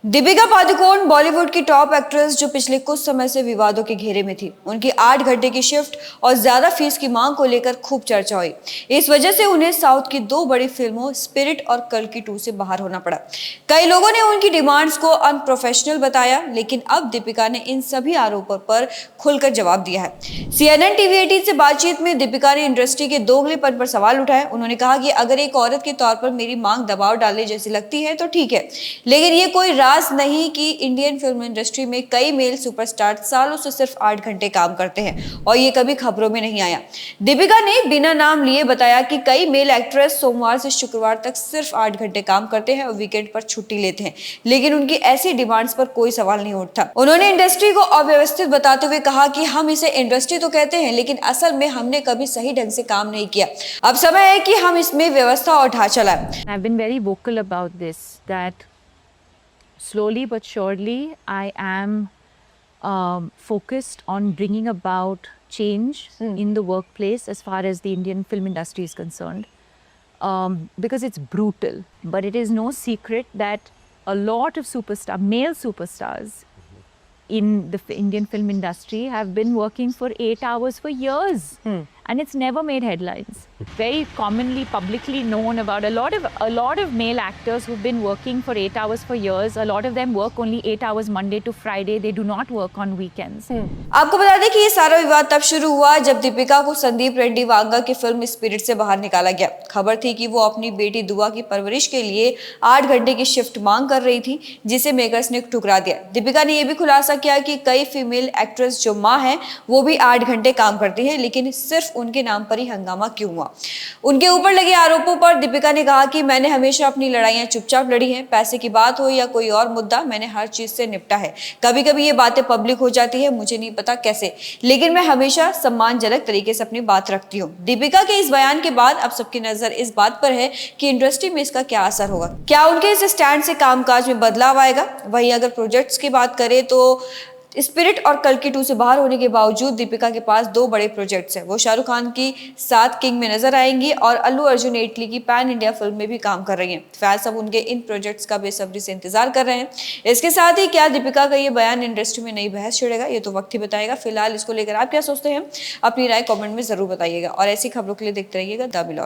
दीपिका पादुकोण बॉलीवुड की top actress जो पिछले कुछ समय से विवादों के घेरे में थी। उनकी 8 घंटे की शिफ्ट और ज्यादा फीस की मांग को लेकर खूब चर्चा हुई। इस वजह से उन्हें साउथ की 2 बड़ी फिल्मों स्पिरिट और कल्कि 2 से बाहर होना पड़ा। कई लोगों ने उनकी डिमांड्स को अनप्रोफेशनल बताया, लेकिन अब दीपिका ने इन सभी आरोपों पर खुलकर जवाब दिया है। CNN TV 18 से बातचीत में दीपिका ने इंडस्ट्री के दोगलेपन पर सवाल उठाए। उन्होंने कहा कि अगर एक औरत के तौर पर मेरी मांग दबाव डालने जैसी लगती है तो ठीक है, लेकिन ये कोई राज नहीं कि इंडियन फिल्म इंडस्ट्री में कई मेल सुपरस्टार सालों से सिर्फ 8 घंटे काम करते हैं और ये कभी खबरों में नहीं आया। दीपिका ने बिना नाम लिए बताया कि कई मेल एक्ट्रेस सोमवार से शुक्रवार तक सिर्फ 8 घंटे काम करते हैं और वीकेंड पर छुट्टी लेते हैं, लेकिन उनकी ऐसी डिमांड्स पर कोई सवाल नहीं उठता। उन्होंने इंडस्ट्री को अव्यवस्थित बताते हुए कहा कि हम इसे इंडस्ट्री तो कहते हैं, लेकिन असल में हमने कभी सही ढंग से काम नहीं किया। अब समय है कि हम इसमें व्यवस्था और ढांचा लाएं। I've been very vocal about this, that slowly but surely I am focused on bringing about change in the workplace as far as the Indian film industry is concerned, because it's brutal. But it is no secret that a lot of male superstars in the Indian film industry have been working for 8 hours for years. And it's never made headlines. Very commonly, publicly known about a lot of male actors who've been working for 8 hours for years. A lot of them work only 8 hours Monday to Friday. They do not work on weekends. आपको बता दें कि ये सारा विवाद तब शुरू हुआ जब दीपिका को संदीप रेड्डी वांगा की फिल्म स्पिरिट से बाहर निकाला गया। खबर थी कि वो अपनी बेटी दुआ की परवरिश के लिए 8 घंटे की शिफ्ट मांग कर रही थी, जिसे मेकर्स ने ठुकरा दिया। दीपिका ने यह भी खुलासा किया कि कई फीमेल एक्ट्रेस जो मां हैं वो भी 8 घंटे काम करती हैं, लेकिन सिर्फ उनके नाम पर ही हंगामा क्यों हुआ। उनके ऊपर लगे आरोपों पर दीपिका ने कहा कि मैंने हमेशा अपनी लड़ाइयां चुपचाप लड़ी हैं। पैसे की बात हो या कोई और मुद्दा, मैंने हर चीज से निपटा है। कभी कभी ये बातें पब्लिक हो जाती है, मुझे नहीं पता कैसे, लेकिन मैं हमेशा सम्मानजनक तरीके से अपनी बात रखती हूँ। दीपिका के इस बयान के बाद अब सबकी नजर इस बात पर है कि इंडस्ट्री में इसका क्या असर होगा। क्या उनके इस स्टैंड से कामकाज में बदलाव आएगा। वहीं अगर प्रोजेक्ट्स की बात करें तो स्पिरिट और कल्कि 2 से बाहर होने के बावजूद दीपिका के पास 2 बड़े प्रोजेक्ट्स हैं। वो शाहरुख खान की 7 किंग में नजर आएंगी और अल्लू अर्जुन इटली की पैन इंडिया फिल्म में भी काम कर रही हैं। फैंस अब उनके इन प्रोजेक्ट्स का बेसब्री से इंतजार कर रहे हैं। इसके साथ ही क्या दीपिका का ये बयान इंडस्ट्री में नई बहस छेड़ेगा, ये तो वक्त ही बताएगा। फिलहाल इसको लेकर आप क्या सोचते हैं, अपनी राय कॉमेंट में जरूर बताइएगा और ऐसी खबरों के लिए देखते रहिएगा द मिरर।